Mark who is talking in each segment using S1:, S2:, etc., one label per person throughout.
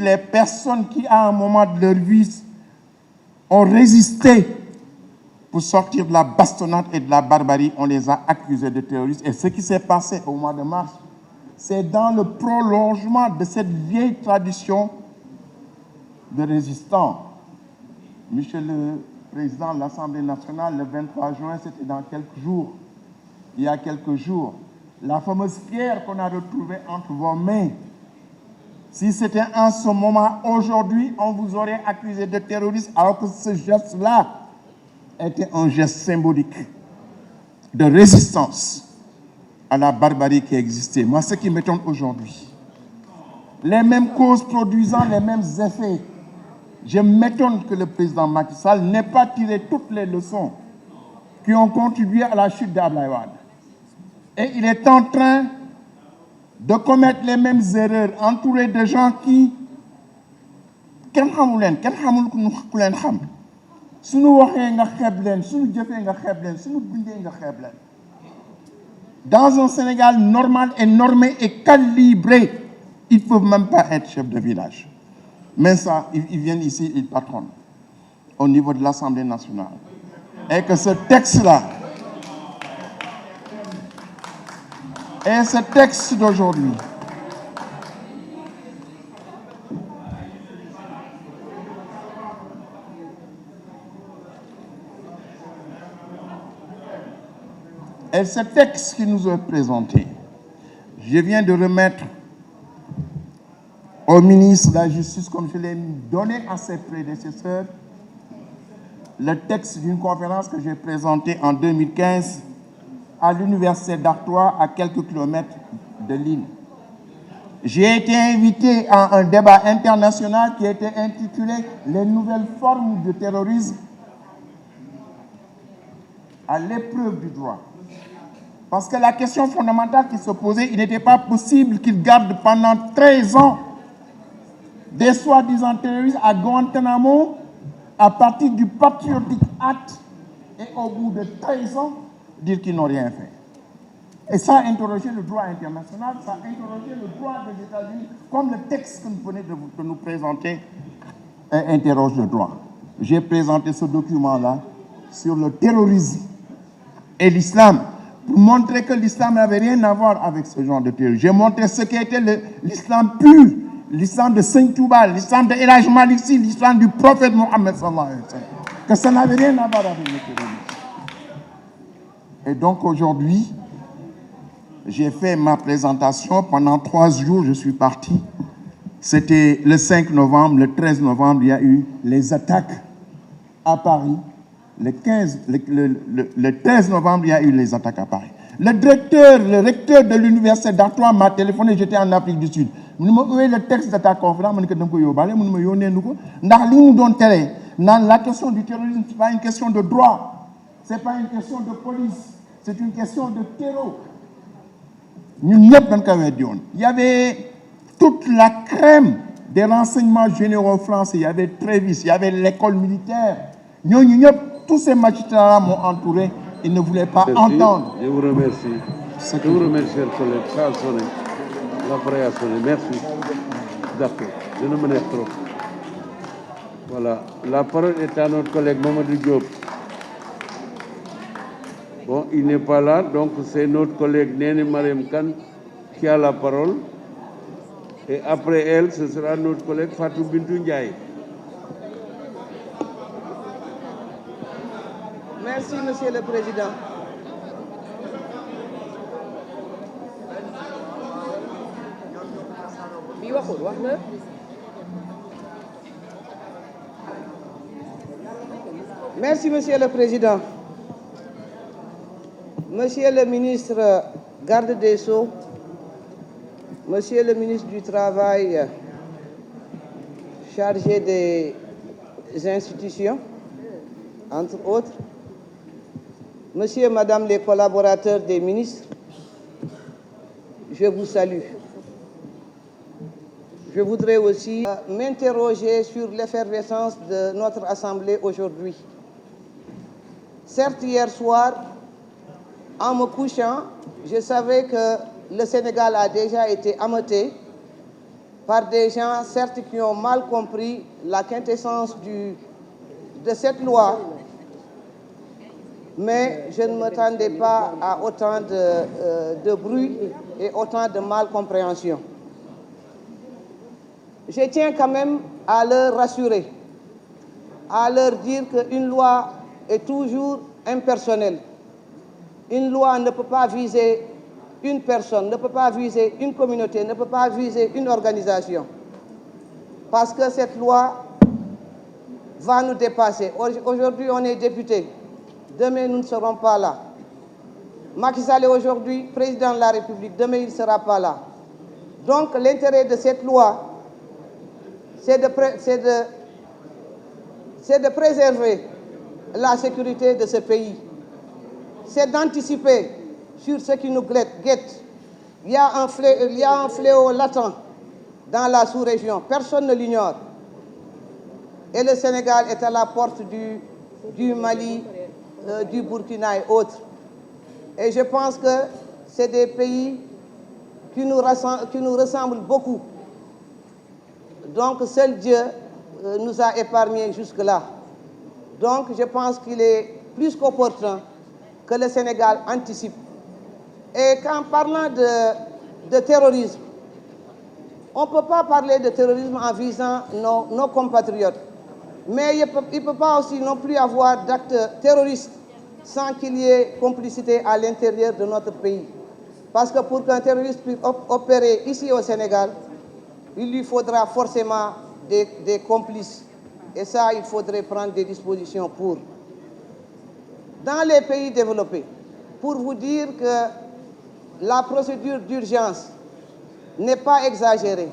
S1: les personnes qui, à un moment de leur vie, ont résisté pour sortir de la bastonnade et de la barbarie, on les a accusés de terroristes. Et ce qui s'est passé au mois de mars, c'est dans le prolongement de cette vieille tradition de résistants. Monsieur le Président de l'Assemblée nationale, le 23 juin, c'était dans quelques jours, il y a quelques jours, la fameuse pierre qu'on a retrouvée entre vos mains. Si c'était en ce moment, aujourd'hui, on vous aurait accusé de terroriste, alors que ce geste-là était un geste symbolique de résistance à la barbarie qui existait. Moi, ce qui m'étonne aujourd'hui, les mêmes causes produisant les mêmes effets, je m'étonne que le président Macky Sall n'ait pas tiré toutes les leçons qui ont contribué à la chute d'Abdoulaye Wade. Et il est en train de commettre les mêmes erreurs, entouré de gens qui dans un Sénégal normal et normé et calibré, ils ne peuvent même pas être chefs de village. Mais ça, ils viennent ici, ils patronnent au niveau de l'Assemblée nationale. Et que ce texte-là, et ce texte d'aujourd'hui, et ce texte qui nous est présenté, je viens de remettre au ministre de la Justice, comme je l'ai donné à ses prédécesseurs, le texte d'une conférence que j'ai présentée en 2015 à l'université d'Artois, à quelques kilomètres de Lille. J'ai été invité à un débat international qui était intitulé « Les nouvelles formes de terrorisme à l'épreuve du droit ». Parce que la question fondamentale qui se posait, il n'était pas possible qu'il garde pendant 13 ans des soi-disant terroristes à Guantanamo à partir du Patriotic Act et au bout de 13 ans, dire qu'ils n'ont rien fait. Et ça a interrogé le droit international, ça a interrogé le droit des États-Unis, comme le texte que vous venez de nous présenter interroge le droit. J'ai présenté ce document-là sur le terrorisme et l'islam, pour montrer que l'islam n'avait rien à voir avec ce genre de terrorisme. J'ai montré ce qu'était l'islam pur, l'islam de Saint Touba, l'islam de El Hadj Malick Sy, l'islam du prophète Mohammed sallallahu alayhi wa sallam, que ça n'avait rien à voir avec le terrorisme. Et donc aujourd'hui, j'ai fait ma présentation. Pendant 3 jours, je suis parti. C'était le 5 novembre, le 13 novembre, il y a eu les attaques à Paris. Le 13 novembre, il y a eu les attaques à Paris. Le recteur de l'université d'Artois m'a téléphoné, j'étais en Afrique du Sud. Il m'a dit, où est le texte de ta conférence? La question du terrorisme, ce n'est pas une question de droit, ce n'est pas une question de police, c'est une question de terreau. Il y avait toute la crème des renseignements généraux français. Il y avait Trévis, il y avait l'école militaire. Tous ces magistrats m'ont entouré. Ils ne voulaient pas entendre.
S2: Je vous remercie. Je vous remercie, chers collègues. Ça a sonné. L'appareil a sonné. Merci. D'accord. Je ne me lève trop. Voilà. La parole est à notre collègue Mamadou Diop. Bon, il n'est pas là, donc c'est notre collègue Néné Mariam Kane qui a la parole. Et après elle, ce sera notre collègue Fatou Bintou Ndiaye.
S3: Merci, Monsieur le Président. Merci, Monsieur le Président. Monsieur le ministre garde des Sceaux, Monsieur le ministre du Travail chargé des institutions, entre autres, Monsieur et Madame les collaborateurs des ministres, je vous salue. Je voudrais aussi m'interroger sur l'effervescence de notre Assemblée aujourd'hui. Certes, hier soir, en me couchant, je savais que le Sénégal a déjà été ameuté par des gens, certes, qui ont mal compris la quintessence de cette loi, mais je ne m'attendais pas à autant de bruit et autant de malcompréhension. Je tiens quand même à leur rassurer, à leur dire qu'une loi est toujours impersonnelle. Une loi ne peut pas viser une personne, ne peut pas viser une communauté, ne peut pas viser une organisation. Parce que cette loi va nous dépasser. Aujourd'hui, on est député. Demain, nous ne serons pas là. Macky Sall est aujourd'hui président de la République. Demain, il ne sera pas là. Donc, l'intérêt de cette loi, c'est de préserver la sécurité de ce pays. C'est d'anticiper sur ce qui nous guette. Il y a un fléau latent dans la sous-région. Personne ne l'ignore. Et le Sénégal est à la porte du Mali, du Burkina et autres. Et je pense que c'est des pays qui nous ressemblent beaucoup. Donc seul Dieu nous a épargnés jusque-là. Donc je pense qu'il est plus qu'opportun que le Sénégal anticipe. Et qu'en parlant de terrorisme, on ne peut pas parler de terrorisme en visant nos compatriotes. Mais il ne peut pas aussi non plus avoir d'actes terroristes sans qu'il y ait complicité à l'intérieur de notre pays. Parce que pour qu'un terroriste puisse opérer ici au Sénégal, il lui faudra forcément des complices. Et ça, il faudrait prendre des dispositions pour. Dans les pays développés, pour vous dire que la procédure d'urgence n'est pas exagérée.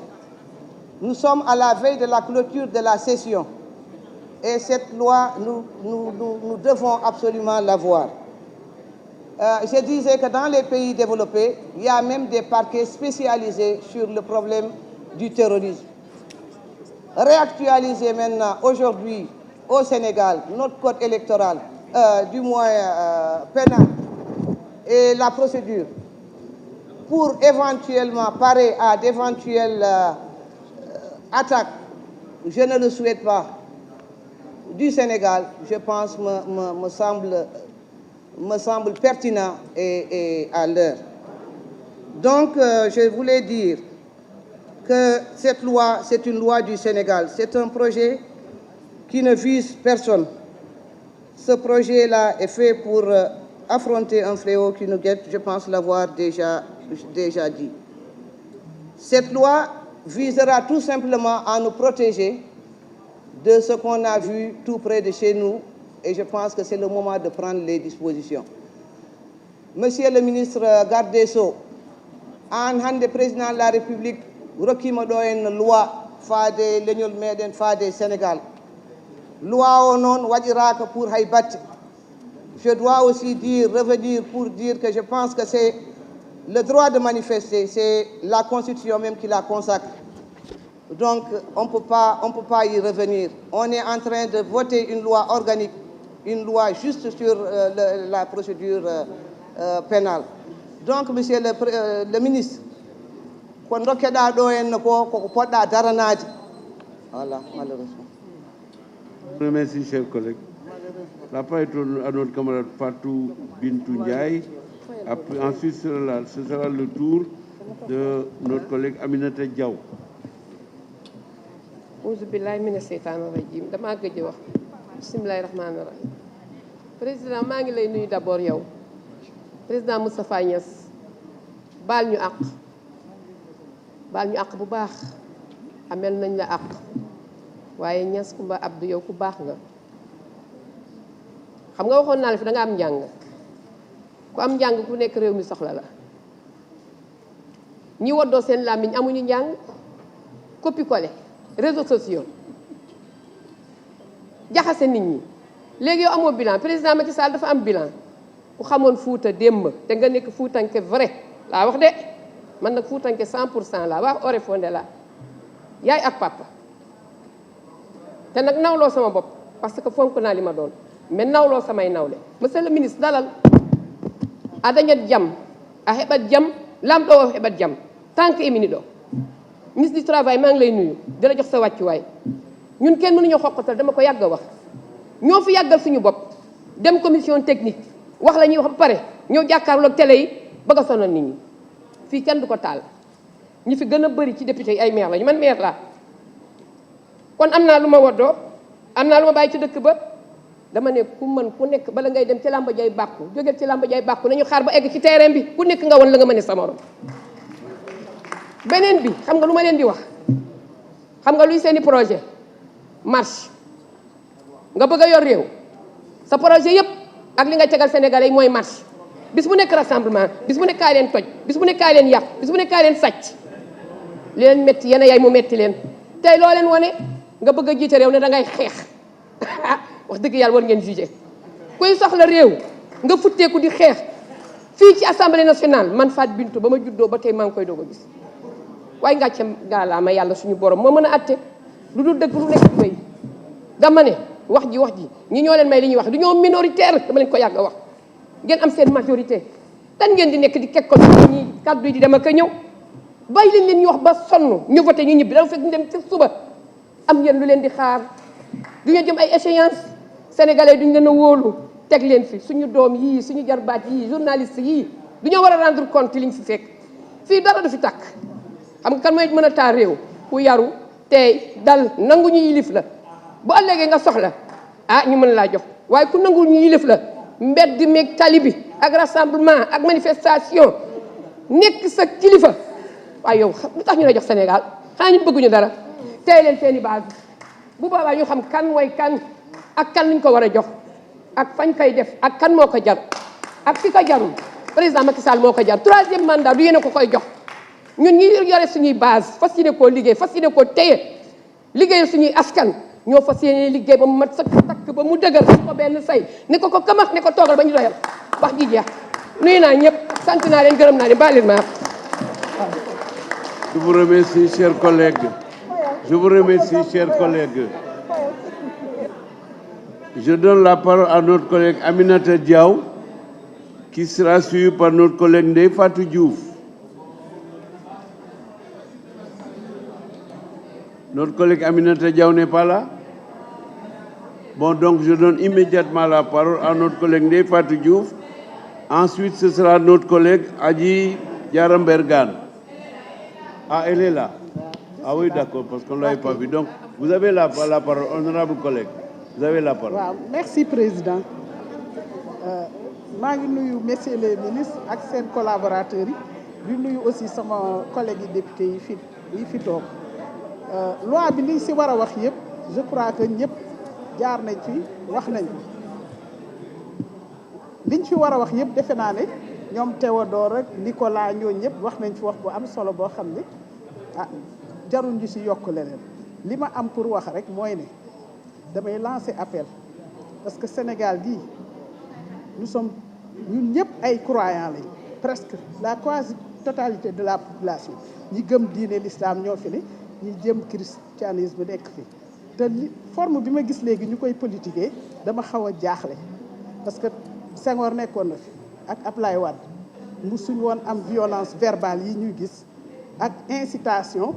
S3: Nous sommes à la veille de la clôture de la session. Et cette loi, nous devons absolument l'avoir. Je disais que dans les pays développés, il y a même des parquets spécialisés sur le problème du terrorisme. Réactualiser maintenant, aujourd'hui, au Sénégal, notre code électoral, du moins pénal, et la procédure, pour éventuellement parer à d'éventuelles attaques, je ne le souhaite pas, du Sénégal, je pense, me semble pertinent et à l'heure. Donc, je voulais dire que cette loi, c'est une loi du Sénégal. C'est un projet qui ne vise personne. Ce projet-là est fait pour affronter un fléau qui nous guette, je pense l'avoir déjà dit. Cette loi visera tout simplement à nous protéger de ce qu'on a vu tout près de chez nous, et je pense que c'est le moment de prendre les dispositions. Monsieur le ministre garde des Sceaux, en hande président de la République, rokkima ɗo en loi faade leñol meɗen faade Sénégal. Loi o noon waɗiraka pour hay batte. Je dois aussi revenir pour dire que je pense que c'est le droit de manifester, c'est la Constitution même qui la consacre. Donc, on ne peut pas y revenir. On est en train de voter une loi organique, une loi juste sur la procédure pénale. Donc, monsieur le ministre, kon dokkeɗa ɗo en ko poɗɗa daranade. Voilà, malheureusement.
S2: Merci, chers collègues. La parole est à notre camarade Fatou Bintou Ndiaye. Ensuite, ce sera le tour de notre collègue Aminata Diaw.
S4: auzu billahi mina seytaani rajim damaa gëj wax bismillahi rahmaani rahim. Président maa ngi lay nuyu d'abord yow président Moustapha Niasse baal ñu àq bu baax amel nañ la àq waaye Niasse Kumba Abdou yow ku baax nga. xam nga waxoon naa la fi da nga am njàng ku am njàng ku nekk réew mi soxla la ñi woddoo seen làmmiñ amuñu njàng copier-coller réseaux sociaux jaxase nit ñi léegi yow amoo bilan président Macky Sall dafa am bilan ku xamoon Fuuta démb te nga nekk Fuutanke vrai laa wax de man nag Fuutanke 100% laa wax ore fondé la yaay ak papa te nag nawloo sama bopp parce que fonk naa li ma doon mais nawloo samay nawle monsieur le ministre dalal a dañat jam a heɓat jam lamɗo o heɓat jam tant que emini ɗo ministre du travail maa ngi lay nuyu di la jox sa wàccuwaay ñun kenn mënuñoo xoqatal dama ko yàgg a wax ñoo fi yàggal suñu bopp dem commission technique wax la ñuy wax ba pare ñëw jàkkaarloog télé yi bëgg a sonal nit ñi fii kenn du ko taal ñi fi gën a bëri ci député yi ay maire lañu man maire laa kon am naa lu ma woddoo am naa lu ma bàyyi ci dëkk ba dama ne ku mën ku nekk bala ngay dem ci làmba jay bàkku jógeel ci làmba jay bàkku nañu xaar ba egg ci terrain bi ku nekk nga won la nga mën a sa morom beneen bi xam nga lu ma leen di wax xam nga luy seeni projet marche nga bëgg a yor réew sa projet yëpp ak li nga tegal sénégalais yi mooy marche bis bu nekk rassemblement bis bu nekk kaay leen toj bis bu nekk kaay leen yàq bis bu nekk kaay leen sàcc li leen metti yéen a yaay mu metti leen tey loo leen wane nga bëgg a jiite réew ne da ngay xeex wax dëgg yàlla war ngeen jugé kuy soxla réew nga futteeku di xeex fii ci assemblée nationale man Fatou Bintou ba ma juddoo ba tey maa ngi koy doog a gis waaye ngàcce gaalaama yàlla suñu borom moo mën a atte lu dul dëgg lu nekk ci wéy dama ne wax ji ñi ñoo leen may li ñuy wax du ñoo minoritaire dama leen ko yàgg a wax ngeen am seen majorité tan ngeen di nekk di kekk ko ñi kàddu yi di dem ak a ñëw bàyyi leen ñu wax ba sonn ñu voté ñu ñibbi dafa fekk ñu dem ci suba am ngeen lu leen di xaar du ngeen jëm ay échéance sénégalais duñ leen a wóolu teg leen fi suñu doom yii suñu jarbaat yii journaliste yii du ñoo war a rendre compte liñ fi fekk fii dara du fi tàkk xam nga kan mooy mën a taal réew ku yaru tey dal nangu ñu yilif la bu ëllëgee nga soxla ñu mën laa jox waaye ku nangu ñu yilif la mbedd meeg tali bi ak rassemblement ak manifestation nekk sa kilifa waaye yow lu tax ñu lay jox Sénégal xanaa ñu bëgguñu dara tey leen seeni base bu boobaa ñu xam kan mooy kan ak kan luñ ko war a jox ak fañ koy def ak kan moo ko jar ak fi ko jarul président Macky Sall moo ko jar 3e mandat du yéene ko koy jox ñun ñi yore suñuy base fas yéene koo liggéey fas yéene koo téye liggéey suñuy askan ñoo fas yéene liggéey ba mu mat sa takk ba mu dëgër ko benn say ne ko kamax ne ko toogal ba ñu doyal wax ji jeex nuyu naa ñëpp sant naa leen gërëm naa leen baal leen ma
S2: Je vous remercie, chers collègues. Je vous remercie, chers collègues. Je donne la parole à notre collègue Aminata Diaw, qui sera suivi par notre collègue Ndeye Fatou Diouf. Notre collègue Aminata Diaw n'est pas là? Bon, donc je donne immédiatement la parole à notre collègue Ndeye Fatou Diouf. Ensuite, ce sera notre collègue Adji Diarambergane. Ah, elle est là. Ah oui, d'accord, parce qu'on ne l'avait pas vu. Donc, vous avez la parole, honorable collègue. Vous avez la parole.
S5: Wow, merci, Président. Je nuyu messieurs les ministres et ses collaborateurs. Je nuyu aussi mes collègues députés qui sont là. Loi bi li ci wara wax yépp je crois que ñëpp jaar nañ fi wax nañ liñ fi wara wax yépp defe naa ne ñoom Théodore ak Nicolas ñoo ñëpp wax nañ fi wax bu am solo boo xam ne jarul ñu ci yokk leneen li ma am pour wax rek mooy ne damay lancer appel parce que Sénégal gii nous sommes ñun ñëpp ay croyants lañ presque la quasi totalité de la population ñi gëm diine l'islam ñoo fi ne ñi jëm christianisme nekk fi te forme bi ma gis léegi ñu koy politiquer dama xaw a jaaxle parce que Senghor nekkoon na fi ak Ablaye Wade musuñ woon am violence verbale yi ñuy gis ak incitation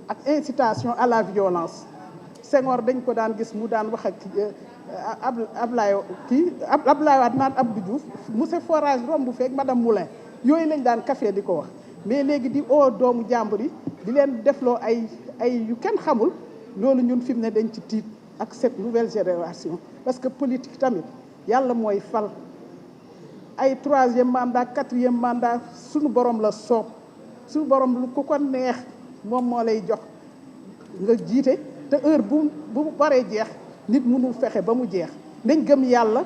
S5: ak incitation à la violence Senghor dañ ko daan gis mu daan wax ak Ablaye Wade naan Abdou Diouf monsieur Forage romb feek madame Moulin yooyu lañ daan café di ko wax mais léegi di doomu jàmbur yi di leen defloo ay yu kenn xamul loolu ñun fi mu ne dañ ci tiit ak cette nouvelle génération parce que politique tamit yàlla mooy fal ay 3e mandat 4e mandat suñu borom la soob suñu borom lu ku ko neex moom moo lay jox nga jiite te heure bu baree jeex nit mënul fexe ba mu jeex nañ gëm yàlla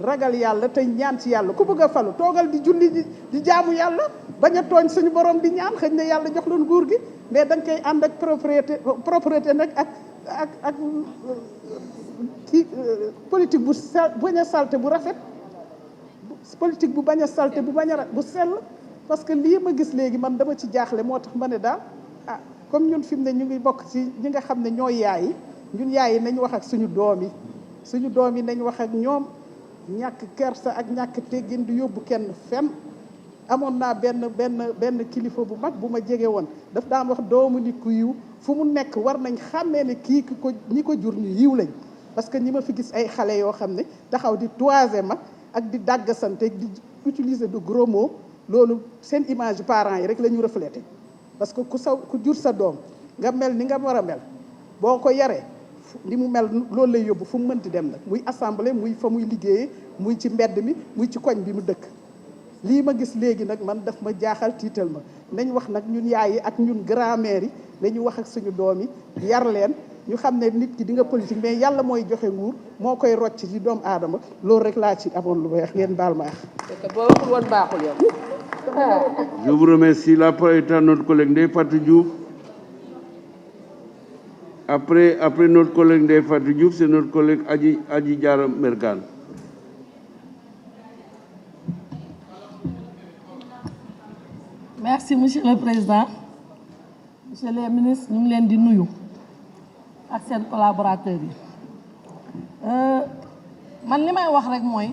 S5: ragal yàlla te ñaan ci yàlla ku bëgg a falu toogal di julli di jaamu yàlla bañ a tooñ suñu borom di ñaan xëy na yàlla jox leen nguur gi mais da nga koy ànd ak propriété nag ak kii politique bu bañ a salte bu rafet politique bu bañ a salte bu bañ a bu sell parce que lii ma gis léegi man dama ci jaaxle moo tax ma ne daal comme ñun fi mu ne ñu ngi bokk ci ñi nga xam ne ñooy yaay yi ñun yaay yi nañ wax ak suñu doom yi nañ wax ak ñoom ñàkk kersa ak ñàkk teggin du yóbbu kenn fenn amoon naa benn kilifa bu mag bu ma jege woon daf daan wax doomu nit ku yiw fu mu nekk war nañ xàmmee ne kii ñi ko jur ñu yiw lañ parce que ñi ma fi gis ay xale yoo xam ne taxaw di toiser ma ak di dàggasante di utiliser de gros mots loolu seen image parents yi rek la ñu reflété parce que ku jur sa doom nga mel ni nga war a mel boo ko yaree ni mu mel loolu lay yóbbu fu mu mënti dem nag muy assemblée muy fa muy liggéeyee muy ci mbedd mi muy ci koñ bi mu dëkk lii ma gis léegi nag man daf ma jaaxal tiital ma nañ wax nag ñun yaay yi ak ñun grand-mère yi nañu wax ak suñu doom yi yar leen ñu xam ne nit ki di nga politique mais yàlla mooy joxe nguur moo koy rocc ci doomu aadama loolu rek laa ci amoon lu weex ngeen baal ma
S4: parce que boo waxul woon baaxul yow.
S2: Je vous remercie. La parole est à notre collègue Ndeye Fatou Diouf. Après notre collègue Ndeye Fatou Diouf, c'est notre collègue Adji Diarra Mergane.
S6: Merci monsieur le président. Monsieur les ministres, ñu ngi leen di nuyu ak seen collaborateurs yi man li may wax rek mooy